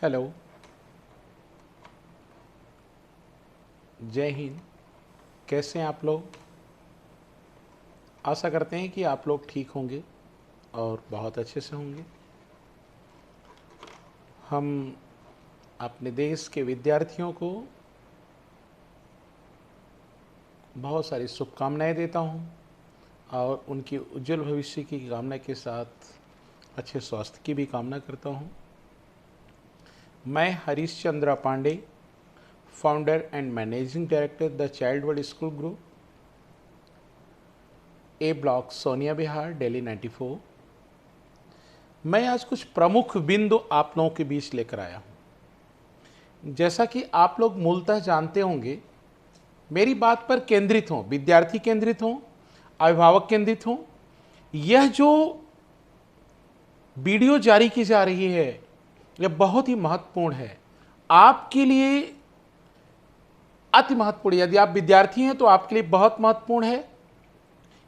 Hello, जय हिंद। कैसे हैं आप लोग? आशा करते हैं कि आप लोग ठीक होंगे और बहुत अच्छे से होंगे। हम अपने देश के विद्यार्थियों को बहुत सारी शुभकामनाएं देता हूं और उनकी उज्जवल भविष्य की कामना के साथ अच्छे स्वास्थ्य की भी कामना करता हूं। मैं Harish Chandra Pande, founder and managing director the child world school group, A block, Sonia Vihar, Delhi 94। मैं आज कुछ प्रमुख बिंदु आप लोगों के बीच लेकर आया हूं। जैसा कि आप लोग मूलतः जानते होंगे, मेरी बात पर केंद्रित हों, विद्यार्थी केंद्रित हों, अभिभावक केंद्रित हों। यह जो वीडियो जारी की जा रही है यह बहुत ही महत्वपूर्ण है, आपके लिए अति महत्वपूर्ण। यदि आप विद्यार्थी हैं तो आपके लिए बहुत महत्वपूर्ण है,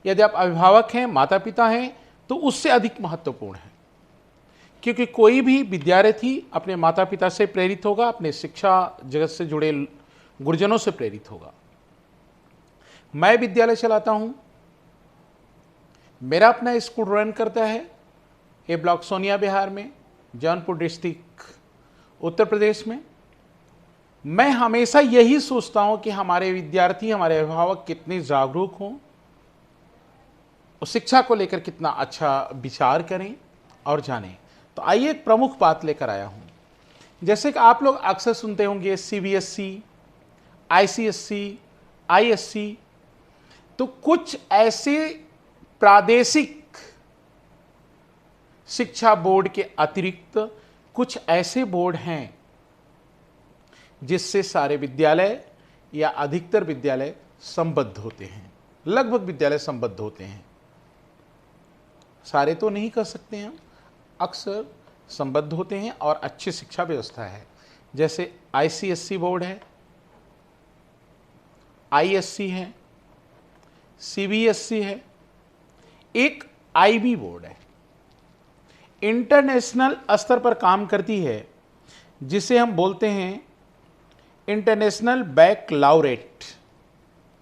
यदि आप अभिभावक हैं, माता पिता हैं, तो उससे अधिक महत्वपूर्ण है। क्योंकि कोई भी विद्यार्थी अपने माता पिता से प्रेरित होगा, अपने शिक्षा जगत से जुड़े गुरुजनों से प्रेरित होगा। मैं विद्यालय चलाता हूं, मेरा अपना स्कूल रन करता है ए ब्लॉक, सोनिया विहार में, जौनपुर डिस्ट्रिक्ट, उत्तर प्रदेश में। मैं हमेशा यही सोचता हूं कि हमारे विद्यार्थी, हमारे अभिभावक कितने जागरूक हों और शिक्षा को लेकर कितना अच्छा विचार करें और जानें। तो आइए एक प्रमुख बात लेकर आया हूं। जैसे कि आप लोग अक्सर सुनते होंगे सीबीएसई, आईसीएसई, आईएससी, तो कुछ ऐसे प्रादेशिक शिक्षा बोर्ड के अतिरिक्त कुछ ऐसे बोर्ड हैं जिससे सारे विद्यालय या अधिकतर विद्यालय संबद्ध होते हैं। लगभग विद्यालय संबद्ध होते हैं, सारे तो नहीं कह सकते हैं, अक्सर संबद्ध होते हैं और अच्छी शिक्षा व्यवस्था है। जैसे आईसीएसई बोर्ड है, आईएससी है, सीबीएसई है, एक आईबी बोर्ड है, इंटरनेशनल स्तर पर काम करती है, जिसे हम बोलते हैं इंटरनेशनल बैकलॉरेट।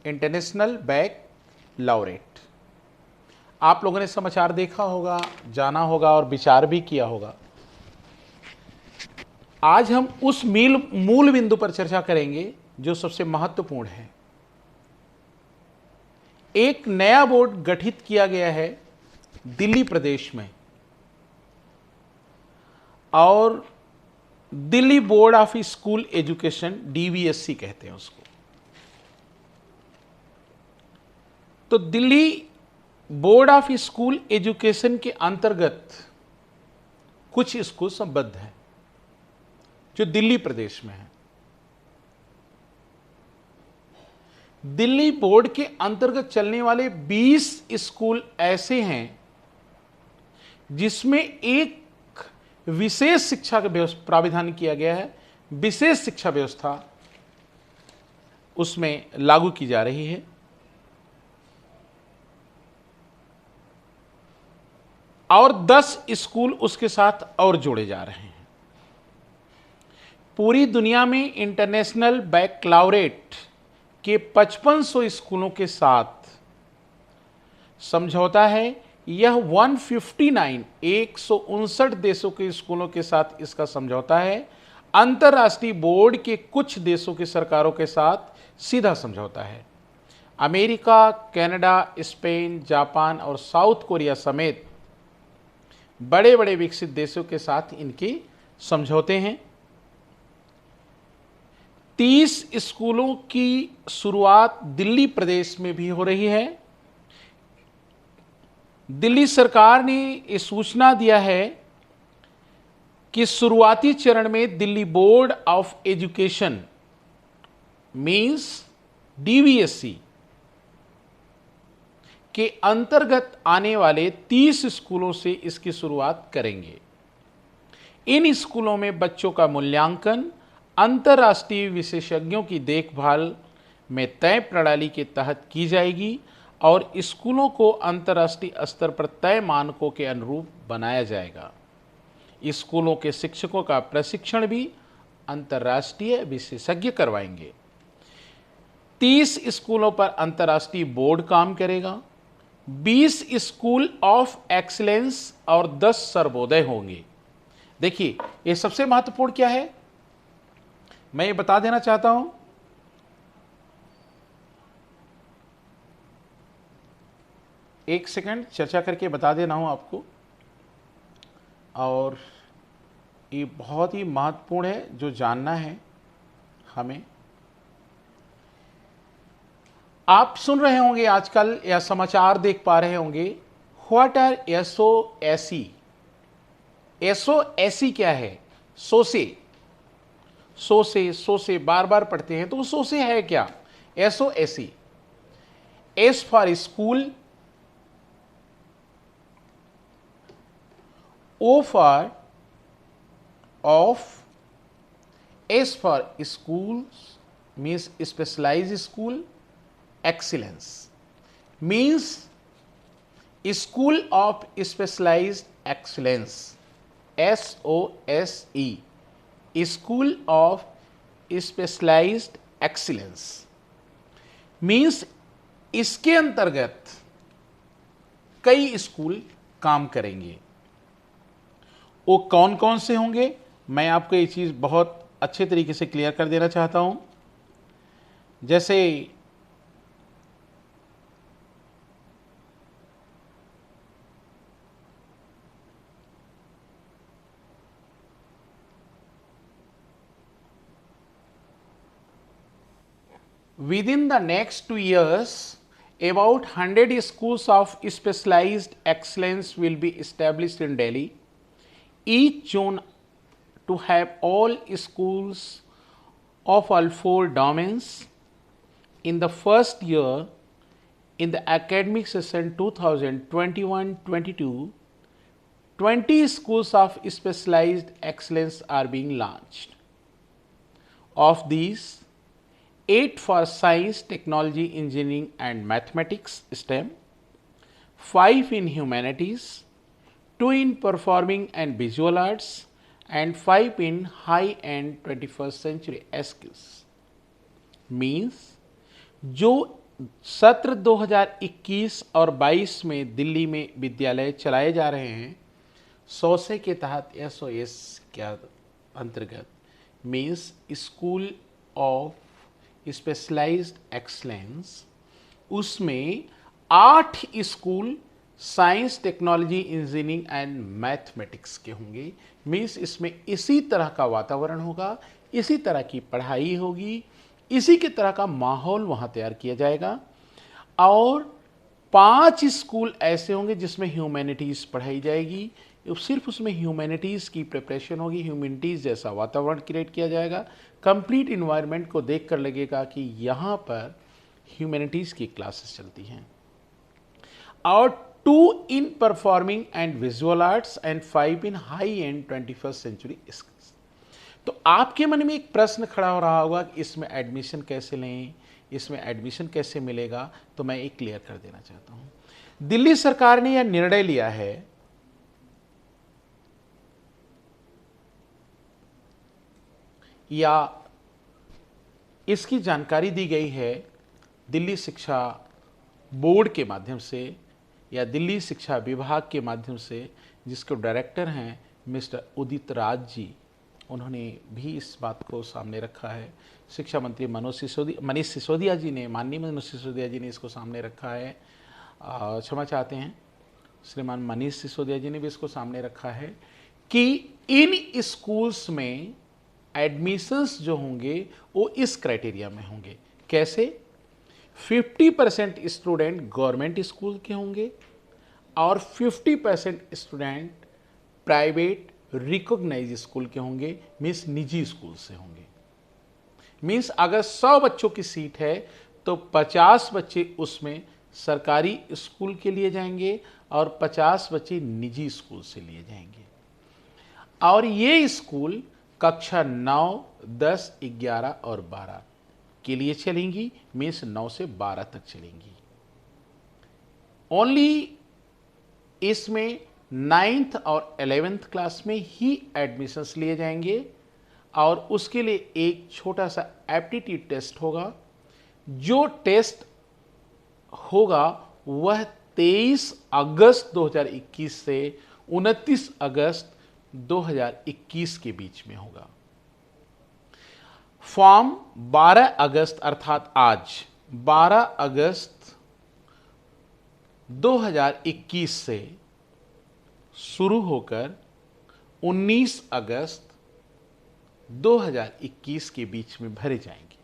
इंटरनेशनल बैकलॉरेट। आप लोगों ने समाचार देखा होगा, जाना होगा और विचार भी किया होगा। आज हम उस मूल बिंदु पर चर्चा करेंगे जो सबसे महत्वपूर्ण है। एक नया बोर्ड गठित किया गया है दिल्ली प्रदेश में, और Delhi board of school education, DBSE कहते हैं उसको। तो Delhi board of school education के अंतर्गत कुछ स्कूल संबद्ध हैं जो दिल्ली प्रदेश में है। दिल्ली बोर्ड के अंतर्गत चलने वाले 20 स्कूल ऐसे हैं जिसमें एक विशेष शिक्षा का प्राविधान किया गया है, विशेष शिक्षा व्यवस्था उसमें लागू की जा रही है। और 10 स्कूल उसके साथ और जोड़े जा रहे हैं। पूरी दुनिया में इंटरनेशनल बैकलॉरेट के 5500 स्कूलों के साथ समझौता है। यह 159 देशों के स्कूलों के साथ इसका समझौता है। अंतर्राष्ट्रीय बोर्ड के कुछ देशों की सरकारों के साथ सीधा समझौता है। अमेरिका, कनाडा, स्पेन, जापान और साउथ कोरिया समेत बड़े बड़े विकसित देशों के साथ इनके समझौते हैं। 30 स्कूलों की शुरुआत दिल्ली प्रदेश में भी हो रही है। दिल्ली सरकार ने ये सूचना दिया है कि शुरुआती चरण में Delhi board of education means DBSE के अंतर्गत आने वाले 30 स्कूलों से इसकी शुरुआत करेंगे। इन स्कूलों में बच्चों का मूल्यांकन अंतर्राष्ट्रीय विशेषज्ञों की देखभाल में तय प्रणाली के तहत की जाएगी और स्कूलों को अंतर्राष्ट्रीय स्तर पर तय मानकों के अनुरूप बनाया जाएगा। स्कूलों के शिक्षकों का प्रशिक्षण भी अंतर्राष्ट्रीय विशेषज्ञ करवाएंगे। 30 स्कूलों पर अंतर्राष्ट्रीय बोर्ड काम करेगा। 20 स्कूल ऑफ एक्सीलेंस और 10 सर्वोदय होंगे। देखिए, ये सबसे महत्वपूर्ण क्या है, मैं ये बता देना चाहता हूं। एक सेकंड चर्चा करके बता देना हूं आपको, और ये बहुत ही महत्वपूर्ण है जो जानना है हमें। आप सुन रहे होंगे आजकल या समाचार देख पा रहे होंगे, व्हाट आर SOSE। SOSE क्या है? सोसे सोसे सोसे बार बार पढ़ते हैं, तो वो सोसे है क्या? SOSE, S for school, O for of, S for schools means specialized school, excellence means school of specialized excellence, SOSE, school of specialized excellence means इसके अंतर्गत कई स्कूल काम करेंगे। वो कौन कौन से होंगे, मैं आपको ये चीज़ बहुत अच्छे तरीके से क्लियर कर देना चाहता हूं। जैसे within the next 2 years, about 100 schools of specialized excellence will be established in Delhi, each zone to have all schools of all 4 domains. In the first year, in the academic session 2021-22, 20 schools of specialized excellence are being launched. Of these, 8 for science, technology, engineering and mathematics STEM, 5 in humanities, 2 in performing and visual arts and 5 in high-end 21st century skills. Means जो सत्र 2021 और 22 में दिल्ली में विद्यालय चलाए जा रहे हैं, SOSE के तहत SOS के अंतर्गत means school of specialised excellence, उसमें 8 school science, technology, engineering and mathematics के होंगे। मीन्स इसमें इसी तरह का वातावरण होगा, इसी तरह की पढ़ाई होगी, इसी के तरह का माहौल वहाँ तैयार किया जाएगा। और 5 स्कूल ऐसे होंगे जिसमें ह्यूमैनिटीज़ पढ़ाई जाएगी, सिर्फ उसमें ह्यूमैनिटीज़ की प्रिपरेशन होगी, ह्यूमैनिटीज़ जैसा वातावरण क्रिएट किया जाएगा। कंप्लीट इन्वायरमेंट को देखकर लगेगा कि यहाँ पर ह्यूमैनिटीज़ की क्लासेस चलती हैं। और 2 in performing and visual arts and 5 in high-end 21st century skills। तो आपके मन में एक प्रश्न खड़ा हो रहा होगा कि इसमें एडमिशन कैसे लें, इसमें एडमिशन कैसे मिलेगा, तो मैं एक क्लियर कर देना चाहता हूं। दिल्ली सरकार ने यह निर्णय लिया है या इसकी जानकारी दी गई है दिल्ली शिक्षा बोर्ड के माध्यम से या दिल्ली शिक्षा विभाग के माध्यम से, जिसके डायरेक्टर हैं मिस्टर उदित राज जी, उन्होंने भी इस बात को सामने रखा है। शिक्षा मंत्री मनीष सिसोदिया जी ने, माननीय मनीष सिसोदिया जी ने इसको सामने रखा है। क्षमा चाहते हैं, श्रीमान मनीष सिसोदिया जी ने भी इसको सामने रखा है कि इन स्कूल्स में एडमिशंस जो होंगे वो इस क्राइटेरिया में होंगे। कैसे? 50% स्टूडेंट गवर्नमेंट स्कूल के होंगे और 50% स्टूडेंट प्राइवेट रिकॉग्नाइज स्कूल के होंगे, मीन्स निजी स्कूल से होंगे। मीन्स अगर 100 बच्चों की सीट है तो 50 बच्चे उसमें सरकारी स्कूल के लिए जाएंगे और 50 बच्चे निजी स्कूल से लिए जाएंगे। और ये स्कूल कक्षा 9, 10, 11 और 12 के लिए चलेंगी, मीन्स 9 से 12 तक चलेंगी। ओनली इसमें 9th और 11th क्लास में ही एडमिशन्स लिए जाएंगे और उसके लिए एक छोटा सा एप्टीट्यूड टेस्ट होगा। जो टेस्ट होगा वह 23 अगस्त 2021 से 29 अगस्त 2021 के बीच में होगा। फॉर्म 12 अगस्त अर्थात आज 12 अगस्त 2021 से शुरू होकर 19 अगस्त 2021 के बीच में भरे जाएंगे।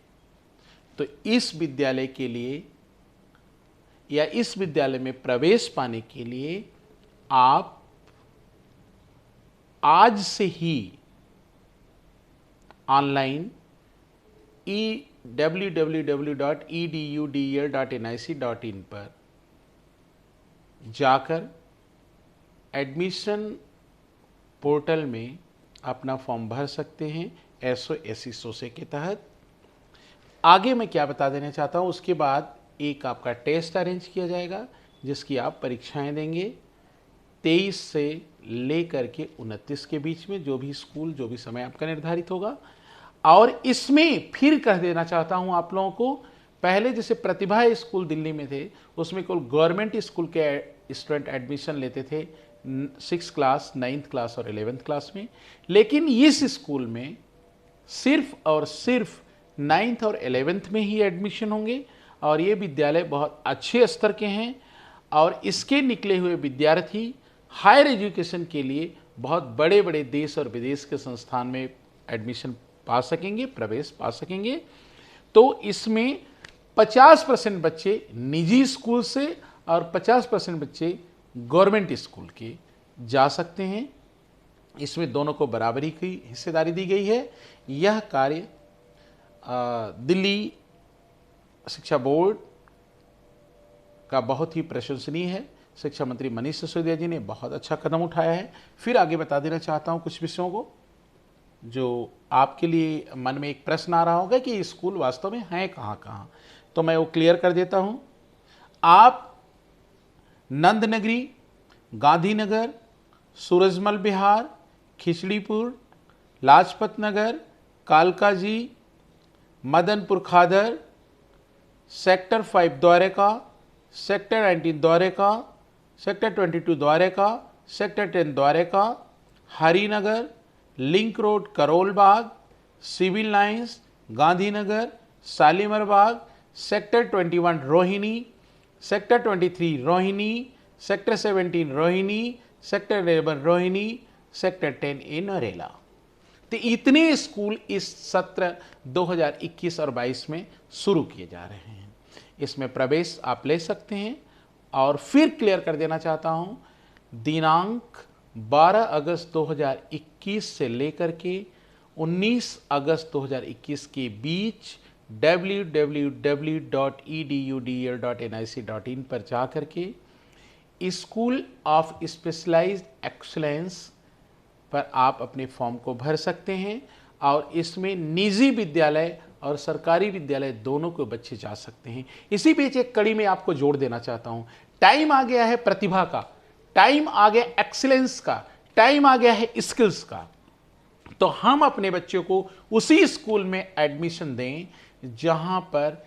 तो इस विद्यालय के लिए या इस विद्यालय में प्रवेश पाने के लिए आप आज से ही ऑनलाइन www.edudel.nic.in पर जाकर एडमिशन पोर्टल में अपना फॉर्म भर सकते हैं SO/SC सोसे के तहत। आगे मैं क्या बता देना चाहता हूँ, उसके बाद एक आपका टेस्ट अरेंज किया जाएगा जिसकी आप परीक्षाएं देंगे 23 से लेकर के 29 के बीच में, जो भी स्कूल जो भी समय आपका निर्धारित होगा। और इसमें फिर कह देना चाहता हूं आप लोगों को, पहले जैसे प्रतिभा स्कूल दिल्ली में थे उसमें केवल गवर्नमेंट स्कूल के स्टूडेंट एडमिशन लेते थे 6th क्लास, 9th क्लास और 11th क्लास में, लेकिन इस स्कूल में सिर्फ और सिर्फ 9th और 11th में ही एडमिशन होंगे। और ये विद्यालय बहुत अच्छे स्तर के हैं और इसके निकले हुए विद्यार्थी हायर एजुकेशन के लिए बहुत बड़े बड़े देश और विदेश के संस्थान में एडमिशन पा सकेंगे, प्रवेश पा सकेंगे। तो इसमें 50% बच्चे निजी स्कूल से और 50% बच्चे गवर्नमेंट स्कूल के जा सकते हैं। इसमें दोनों को बराबरी की हिस्सेदारी दी गई है। यह कार्य दिल्ली शिक्षा बोर्ड का बहुत ही प्रशंसनीय है। शिक्षा मंत्री मनीष सिसोदिया जी ने बहुत अच्छा कदम उठाया है। फिर आगे बता देना चाहता हूँ कुछ विषयों को जो आपके लिए मन में एक प्रश्न आ रहा होगा कि स्कूल वास्तव में हैं कहाँ कहाँ, तो मैं वो क्लियर कर देता हूँ। आप Nandnagri, Gandhinagar, Surajmal Vihar, Khichripur, Lajpat Nagar, Kalkaji, Madanpur Khadar, sector 5 Dwarka, sector 19 Dwarka, sector 22 Dwarka, sector 10 Dwarka, Harinagar, link road Karol Bagh, civil lines, Gandhinagar, Shalimar Bagh, sector 21 Rohini, sector 23 Rohini, sector 17 Rohini, sector 11 Rohini, sector 10 A Narela. तो इतने स्कूल इस सत्र 2021 और 22 में शुरू किए जा रहे हैं। इसमें प्रवेश आप ले सकते हैं। और फिर क्लियर कर देना चाहता हूं, दिनांक 12 अगस्त 2021 से लेकर के 19 अगस्त 2021 के बीच www.edudel.nic.in पर जाकर के स्कूल ऑफ स्पेशलाइज्ड एक्सीलेंस पर आप अपने फॉर्म को भर सकते हैं। और इसमें निजी विद्यालय और सरकारी विद्यालय दोनों को बच्चे जा सकते हैं। इसी बीच एक कड़ी में आपको जोड़ देना चाहता हूं, टाइम आ गया है प्रतिभा का, टाइम आ गया एक्सीलेंस का, टाइम आ गया है स्किल्स का। तो हम अपने बच्चों को उसी स्कूल में एडमिशन दें जहां पर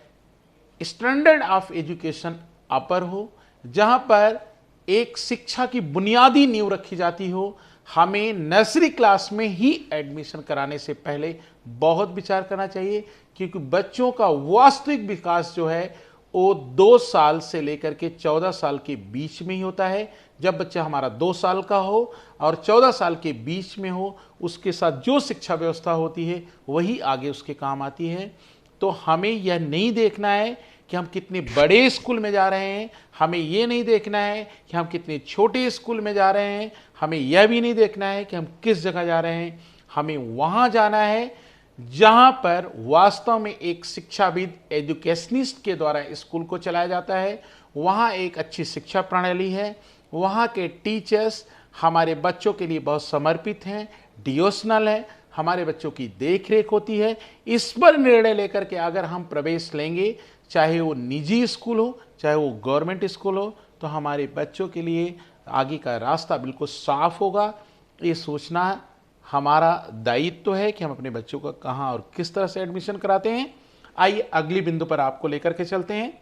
स्टैंडर्ड ऑफ एजुकेशन अपर हो, जहां पर एक शिक्षा की बुनियादी नींव रखी जाती हो। हमें नर्सरी क्लास में ही एडमिशन कराने से पहले बहुत विचार करना चाहिए, क्योंकि बच्चों का वास्तविक विकास जो है वो 2 साल से लेकर के 14 साल के बीच में ही होता है। जब बच्चा हमारा 2 साल का हो और 14 साल के बीच में हो, उसके साथ जो शिक्षा व्यवस्था होती है वही आगे उसके काम आती है। तो हमें यह नहीं देखना है कि हम कितने बड़े स्कूल में जा रहे हैं, हमें यह नहीं देखना है कि हम कितने छोटे स्कूल में जा रहे हैं, हमें यह भी नहीं देखना है कि हम किस जगह जा रहे हैं। हमें वहाँ जाना है जहाँ पर वास्तव में एक शिक्षाविद, एजुकेशनिस्ट के द्वारा स्कूल को चलाया जाता है। वहाँ एक अच्छी शिक्षा प्रणाली है, वहाँ के टीचर्स हमारे बच्चों के लिए बहुत समर्पित हैं, डिवोशनल है, हमारे बच्चों की देख रेख होती है। इस पर निर्णय लेकर के अगर हम प्रवेश लेंगे, चाहे वो निजी स्कूल हो चाहे वो गवर्नमेंट स्कूल हो, तो हमारे बच्चों के लिए आगे का रास्ता बिल्कुल साफ होगा। ये सोचना हमारा दायित्व है कि हम अपने बच्चों को कहाँ और किस तरह से एडमिशन कराते हैं। आइए अगली बिंदु पर आपको लेकर के चलते हैं।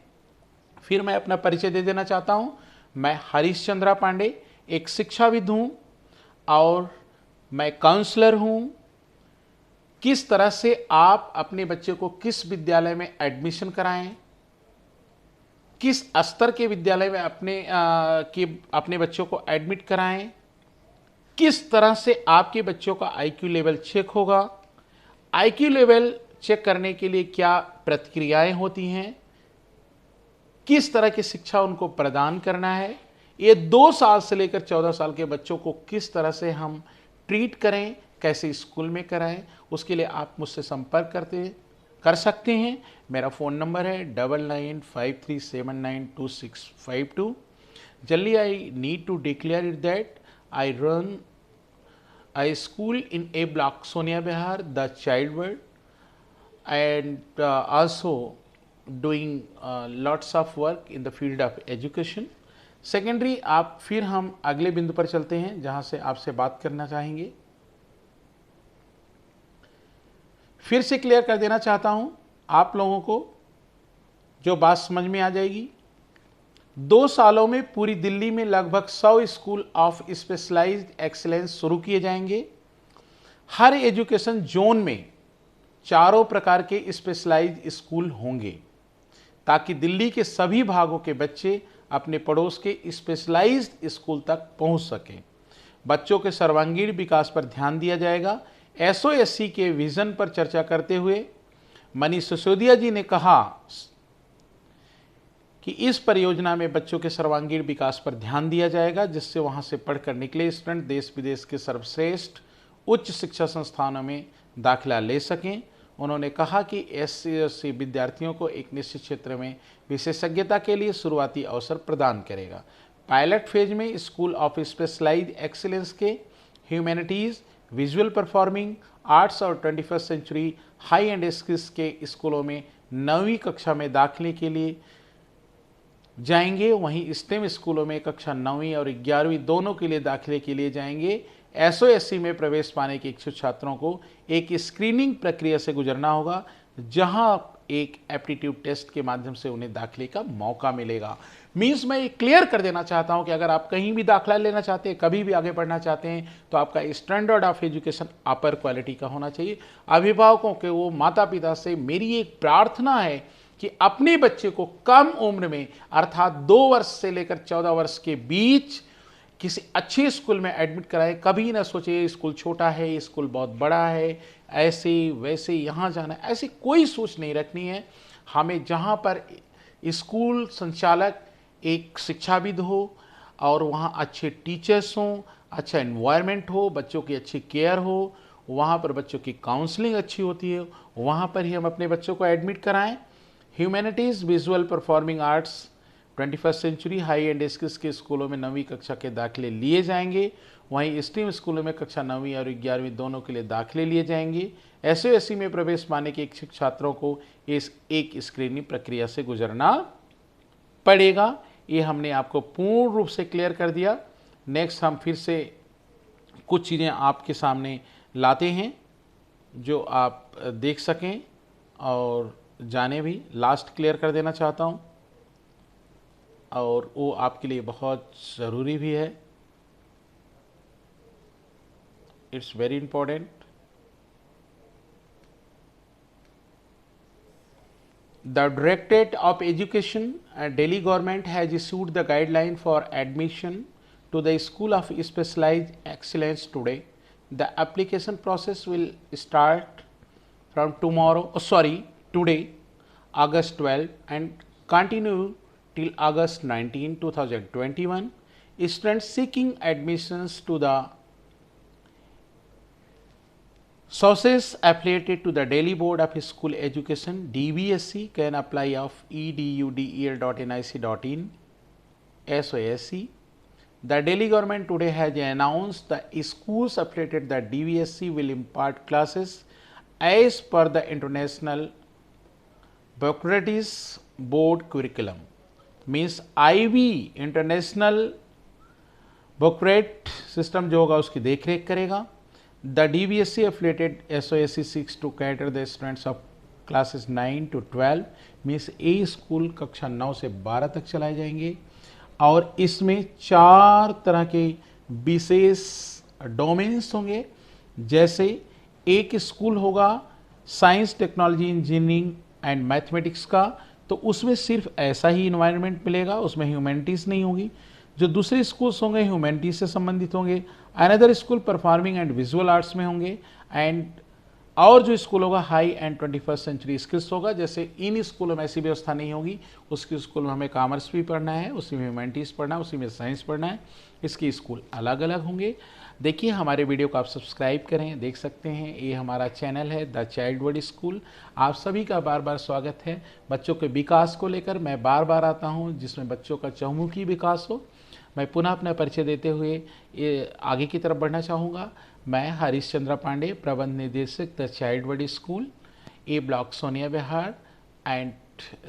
फिर मैं अपना परिचय दे देना चाहता हूँ। मैं हरीश चंद्रा पांडे एक शिक्षाविद हूँ और मैं काउंसलर हूँ। किस तरह से आप अपने बच्चे को किस विद्यालय में एडमिशन कराएं, किस स्तर के विद्यालय में अपने बच्चों को एडमिट कराएं, किस तरह से आपके बच्चों का आईक्यू लेवल चेक होगा, आईक्यू लेवल चेक करने के लिए क्या प्रक्रियाएं होती हैं, किस तरह की शिक्षा उनको प्रदान करना है, ये 2 साल से लेकर 14 साल के बच्चों को किस तरह से हम ट्रीट करें, कैसे स्कूल में कराएं, उसके लिए आप मुझसे संपर्क कर सकते हैं। मेरा फ़ोन नंबर है 9953792652। जल्दी I need to declare it that I run a school in A block, Sonia Bihar, the Child World, and also doing lots of work in the field of education. Secondary आप फिर हम अगले बिंदु पर चलते हैं जहां से आपसे बात करना चाहेंगे। फिर से क्लियर कर देना चाहता हूं आप लोगों को, जो बात समझ में आ जाएगी। 2 सालों में पूरी दिल्ली में लगभग 100 स्कूल ऑफ स्पेशलाइज्ड एक्सीलेंस शुरू किए जाएंगे। हर एजुकेशन जोन में 4 प्रकार के स्पेशलाइज्ड स्कूल होंगे ताकि दिल्ली के सभी भागों के बच्चे अपने पड़ोस के स्पेशलाइज्ड स्कूल तक पहुंच सकें। बच्चों के सर्वांगीण विकास पर ध्यान दिया जाएगा। एसओएससी के विजन पर चर्चा करते हुए मनीष सिसोदिया जी ने कहा कि इस परियोजना में बच्चों के सर्वांगीण विकास पर ध्यान दिया जाएगा, जिससे वहां से पढ़कर निकले स्टूडेंट देश विदेश के सर्वश्रेष्ठ उच्च शिक्षा संस्थानों में दाखिला ले सकें। उन्होंने कहा कि एससी विद्यार्थियों को एक निश्चित क्षेत्र में विशेषज्ञता के लिए शुरुआती अवसर प्रदान करेगा। पायलट फेज में स्कूल ऑफ स्पेशलाइज्ड एक्सीलेंस के ह्यूमैनिटीज़, विजुअल परफॉर्मिंग आर्ट्स और 21st century high end skills के स्कूलों में 9वीं कक्षा में दाखिले के लिए जाएंगे। वहीं स्टेम स्कूलों में कक्षा 9वीं और 11वीं दोनों के लिए दाखिले के लिए जाएंगे। एसओएससी में प्रवेश पाने के इच्छुक छात्रों को एक स्क्रीनिंग प्रक्रिया से गुजरना होगा, जहां एक एप्टीट्यूड टेस्ट के माध्यम से उन्हें दाखिले का मौका मिलेगा। मीन्स मैं ये क्लियर कर देना चाहता हूं कि अगर आप कहीं भी दाखिला लेना चाहते हैं, कभी भी आगे बढ़ना चाहते हैं, तो आपका standard of education upper quality का होना चाहिए। अभिभावकों के, वो माता पिता से मेरी एक प्रार्थना है कि अपने बच्चे को कम उम्र में अर्थात 2 वर्ष से लेकर 14 वर्ष के बीच किसी अच्छे स्कूल में एडमिट कराएं। कभी ना सोचे स्कूल छोटा है, स्कूल बहुत बड़ा है, ऐसे वैसे यहाँ जाना, ऐसी कोई सोच नहीं रखनी है। हमें जहाँ पर स्कूल संचालक एक शिक्षाविद हो और वहाँ अच्छे टीचर्स हों, अच्छा एनवायरनमेंट हो, बच्चों की अच्छी केयर हो, वहाँ पर बच्चों की काउंसलिंग अच्छी होती है, वहाँ पर ही हम अपने बच्चों को एडमिट कराएं। Humanities, visual performing arts, 21st century high end skills के स्कूलों में 9वीं कक्षा के दाखिले लिए जाएंगे। वहीं स्ट्रीम स्कूलों में कक्षा 9वीं और 11वीं दोनों के लिए दाखिले लिए जाएंगे। एसओएससी में प्रवेश पाने के इच्छुक छात्रों को इस एक स्क्रीनिंग प्रक्रिया से गुजरना पड़ेगा। ये हमने आपको पूर्ण रूप से क्लियर कर दिया। नेक्स्ट हम फिर से कुछ चीज़ें आपके सामने लाते हैं जो आप देख सकें और जाने भी। लास्ट क्लियर कर देना चाहता हूँ और वो आपके लिए बहुत ज़रूरी भी है। It's very important. The directorate of education Delhi government has issued the guideline for admission to the School of Specialized Excellence today. The application process will start from today, August 12, and continue till August 19, 2021. Students seeking admissions to the sources affiliated to the Delhi Board of School Education (DBSC) can apply of edudel.nic.in SOSC. The Delhi government today has announced the schools affiliated the DBSC will impart classes as per the International Bureaucratic Board curriculum. Means IB International book credit system जो होगा उसकी देख रेख करेगा। The DVSC affiliated SOSC seeks to cater the students of classes 9 to 12 means A school कक्षा 9 से 12 तक चलाए जाएंगे और इसमें 4 तरह के विशेष डोमेन्स होंगे। जैसे एक स्कूल होगा science technology engineering and mathematics का, तो उसमें सिर्फ ऐसा ही इन्वायरमेंट मिलेगा, उसमें ह्यूमैनिटीज़ नहीं होगी। जो दूसरे स्कूल्स होंगे ह्यूमैनिटीज से संबंधित होंगे। Another school performing and visual arts में होंगे एंड और जो स्कूल होगा high and 21st century skills होगा। जैसे इन स्कूलों में ऐसी व्यवस्था नहीं होगी, उसके स्कूल में हमें कॉमर्स भी पढ़ना है, उसी में ह्यूमैनिटीज़ पढ़ना है, उसी में साइंस पढ़ना है, इसके स्कूल अलग अलग होंगे। देखिए हमारे वीडियो को आप सब्सक्राइब करें, देख सकते हैं ये हमारा चैनल है द चाइल्ड वर्ड स्कूल। आप सभी का बार बार स्वागत है। बच्चों के विकास को लेकर मैं बार बार आता हूँ, जिसमें बच्चों का चहुमुखी विकास हो। मैं पुनः अपना परिचय देते हुए ये आगे की तरफ बढ़ना चाहूँगा। मैं हरीश चंद्र पांडे, प्रबंध निदेशक the child world school, A block Sonia Vihar and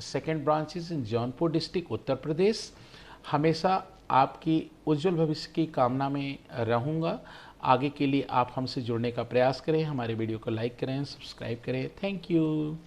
second branches in Jaunpur district Uttar Pradesh. हमेशा आपकी उज्जवल भविष्य की कामना में रहूँगा। आगे के लिए आप हमसे जुड़ने का प्रयास करें, हमारे वीडियो को लाइक करें, सब्सक्राइब करें। Thank you.